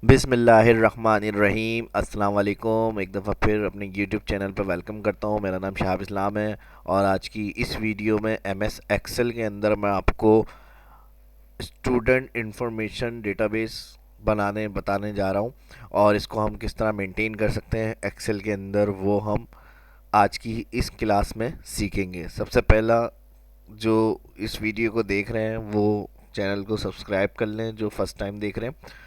बिस्मिल्लाहिर्रहमानिर्रहीम अस्सलाम वालेकुम। एक दफ़ा फिर अपने यूट्यूब चैनल पर वेलकम करता हूँ। मेरा नाम शहाब इस्लाम है और आज की इस वीडियो में एमएस एक्सेल के अंदर मैं आपको स्टूडेंट इंफॉर्मेशन डेटाबेस बनाने बताने जा रहा हूँ और इसको हम किस तरह मेंटेन कर सकते हैं एक्सेल के अंदर, वो हम आज की इस क्लास में सीखेंगे। सबसे पहला, जो इस वीडियो को देख रहे हैं वो चैनल को सब्सक्राइब कर लें जो फर्स्ट टाइम देख रहे हैं।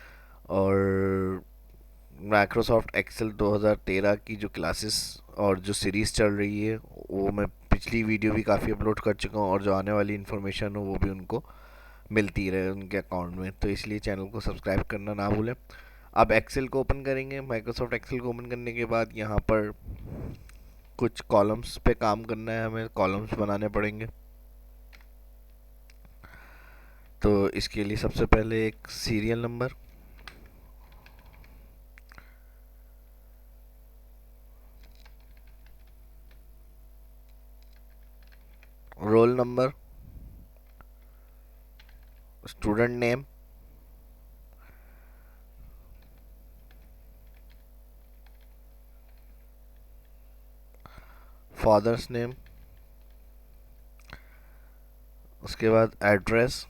और माइक्रोसॉफ्ट एक्सेल 2013 की जो क्लासेस और जो सीरीज़ चल रही है वो मैं पिछली वीडियो भी काफ़ी अपलोड कर चुका हूँ और जो आने वाली इन्फॉर्मेशन हो वो भी उनको मिलती रहे उनके अकाउंट में, तो इसलिए चैनल को सब्सक्राइब करना ना भूलें। अब एक्सेल को ओपन करेंगे। माइक्रोसॉफ्ट एक्सेल को ओपन करने के बाद यहाँ पर कुछ कॉलम्स पे काम करना है, हमें कॉलम्स बनाने पड़ेंगे। तो इसके लिए सबसे पहले एक serial number, roll number, student name, father's name, उसके बाद एड्रेस।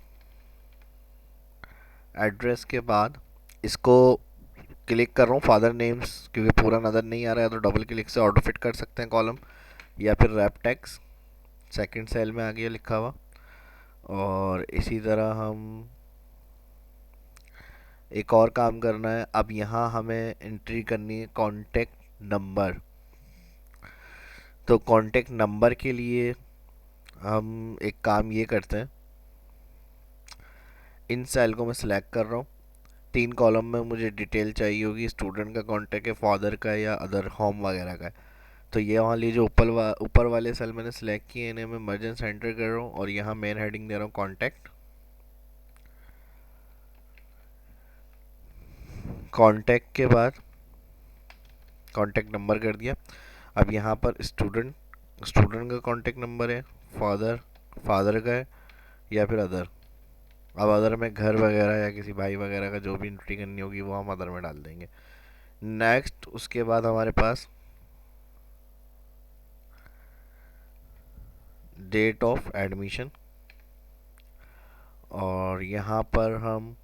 एड्रेस के बाद इसको क्लिक कर रहा हूँ फादर नेम्स, क्योंकि पूरा नज़र नहीं आ रहा है तो डबल क्लिक से ऑटो फिट कर सकते हैं कॉलम, या फिर रैप टैक्स सेकंड सेल में आ गया लिखा हुआ। और इसी तरह हम एक और काम करना है। अब यहाँ हमें एंट्री करनी है कॉन्टेक्ट नंबर। तो कॉन्टेक्ट नंबर के लिए हम एक काम ये करते हैं, इन सेल को मैं सिलेक्ट कर रहा हूँ। तीन कॉलम में मुझे डिटेल चाहिए होगी, स्टूडेंट का कॉन्टैक्ट है, फादर का है या अदर होम वगैरह का है। तो ये वाली जो ऊपर वाले सेल मैंने सेलेक्ट किए इन्हें मैं मर्ज एंड सेंटर कर रहा हूँ और यहाँ मेन हेडिंग दे रहा हूँ कॉन्टैक्ट। कॉन्टैक्ट के बाद कॉन्टैक्ट नंबर कर दिया। अब यहाँ पर स्टूडेंट का कॉन्टैक्ट नंबर है, फादर फादर का है या फिर अदर। अब अदर में घर वगैरह या किसी भाई वगैरह का जो भी एंट्री करनी होगी वो हम अदर में डाल देंगे। नेक्स्ट, उसके बाद हमारे पास डेट ऑफ एडमिशन, और यहाँ पर हम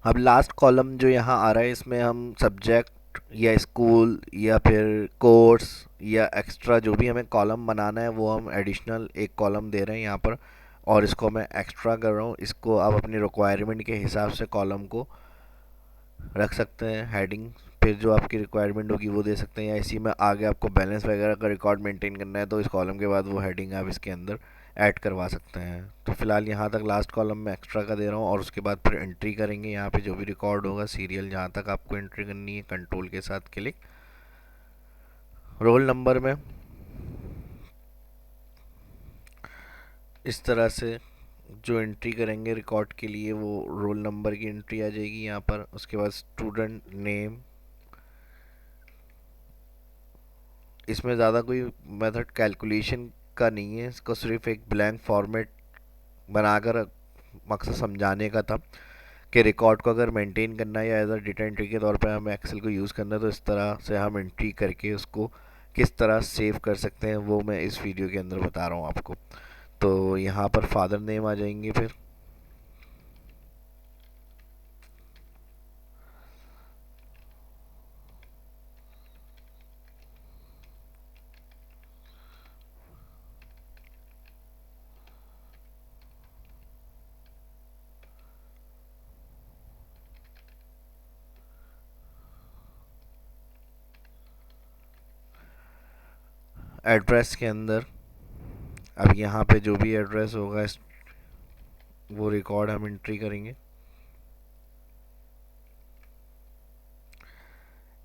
अब लास्ट कॉलम जो यहाँ आ रहा है इसमें हम सब्जेक्ट या स्कूल या फिर कोर्स या एक्स्ट्रा जो भी हमें कॉलम बनाना है वो हम एडिशनल एक कॉलम दे रहे हैं यहाँ पर, और इसको मैं एक्स्ट्रा कर रहा हूँ। इसको आप अपनी रिक्वायरमेंट के हिसाब से कॉलम को रख सकते हैं, हेडिंग फिर जो आपकी रिक्वायरमेंट होगी वो दे सकते हैं, या इसी में आगे आपको बैलेंस वगैरह का रिकॉर्ड मेंटेन करना है तो इस कॉलम के बाद वो हेडिंग आप इसके अंदर ऐड करवा सकते हैं। तो फिलहाल यहाँ तक लास्ट कॉलम में एक्स्ट्रा का दे रहा हूँ और उसके बाद फिर एंट्री करेंगे। यहाँ पे जो भी रिकॉर्ड होगा सीरियल जहाँ तक आपको एंट्री करनी है, कंट्रोल के साथ क्लिक। रोल नंबर में इस तरह से जो एंट्री करेंगे रिकॉर्ड के लिए वो रोल नंबर की एंट्री आ जाएगी यहाँ पर। उसके बाद स्टूडेंट नेम, इसमें ज़्यादा कोई मेथड कैलकुलेशन का नहीं है, इसको सिर्फ एक ब्लैंक फॉर्मेट बनाकर मकसद समझाने का था कि रिकॉर्ड को अगर मेंटेन करना है या एज अ डेटा एंट्री के तौर पे हमें एक्सेल को यूज़ करना है तो इस तरह से हम एंट्री करके उसको किस तरह सेव कर सकते हैं वो मैं इस वीडियो के अंदर बता रहा हूँ आपको। तो यहाँ पर फादर नेम आ जाएंगे, फिर एड्रेस के अंदर अब यहाँ पे जो भी एड्रेस होगा वो रिकॉर्ड हम एंट्री करेंगे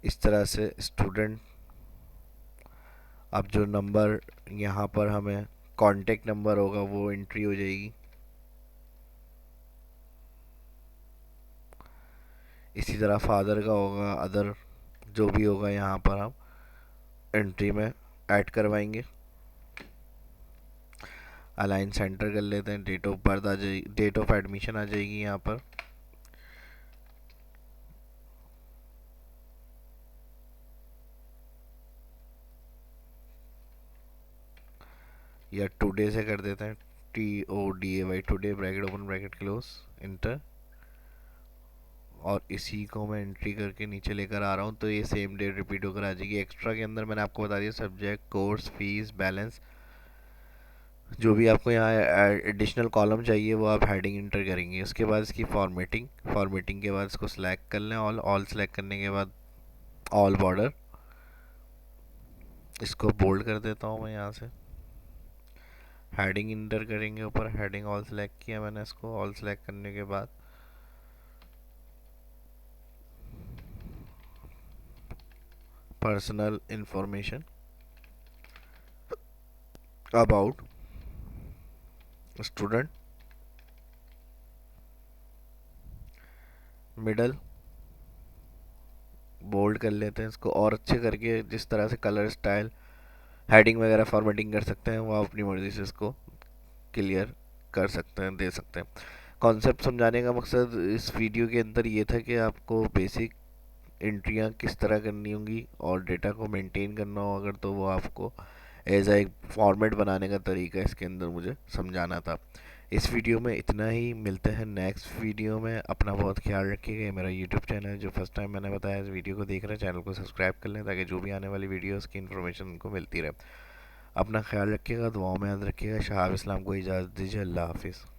इस तरह से। स्टूडेंट, अब जो नंबर यहाँ पर हमें कॉन्टेक्ट नंबर होगा वो एंट्री हो जाएगी। इसी तरह फादर का होगा, अदर जो भी होगा यहाँ पर हम एंट्री में ऐड करवाएंगे। अलाइन सेंटर कर लेते हैं। डेट ऑफ बर्थ आ जाएगी, डेट ऑफ एडमिशन आ जाएगी यहाँ पर। या टुडे से कर देते हैं, TODAY, today bracket open bracket close inter, और इसी को मैं एंट्री करके नीचे लेकर आ रहा हूँ तो ये सेम डेट रिपीट होकर आ जाएगी। एक्स्ट्रा के अंदर मैंने आपको बता दिया सब्जेक्ट, कोर्स, फीस, बैलेंस, जो भी आपको यहाँ एडिशनल कॉलम चाहिए वो आप हेडिंग इंटर करेंगे। उसके बाद इसकी फॉर्मेटिंग के बाद इसको सिलेक्ट कर लें, ऑल सेलेक्ट करने के बाद ऑल बॉर्डर, इसको बोल्ड कर देता हूँ मैं यहाँ से। हेडिंग इंटर करेंगे ऊपर, हेडिंग ऑल सेलेक्ट किया मैंने, इसको ऑल सेलेक्ट करने के बाद personal information about student, middle bold कर लेते हैं इसको, और अच्छे करके जिस तरह से कलर स्टाइल हेडिंग वगैरह फॉर्मेटिंग कर सकते हैं वो आप अपनी मर्ज़ी से इसको क्लियर कर सकते हैं, दे सकते हैं। कॉन्सेप्ट समझाने का मकसद इस वीडियो के अंदर ये था कि आपको बेसिक एंट्रियाँ किस तरह करनी होंगी और डेटा को मेंटेन करना हो अगर, तो वो आपको एज एक फॉर्मेट बनाने का तरीका इसके अंदर मुझे समझाना था। इस वीडियो में इतना ही, मिलते हैं नेक्स्ट वीडियो में। अपना बहुत ख्याल रखिएगा। मेरा यूट्यूब चैनल है, जो फर्स्ट टाइम मैंने बताया इस वीडियो को देख रहे हैं, चैनल को सब्सक्राइब कर लें ताकि जो भी आने वाली वीडियो उसकी इन्फॉर्मेशन उनको मिलती रहे। अपना ख्याल रखिएगा, दुआओं में याद रखिएगा। शाहाब इस्लाम को इजाज़त दीजिए। अल्लाह हाफिज़।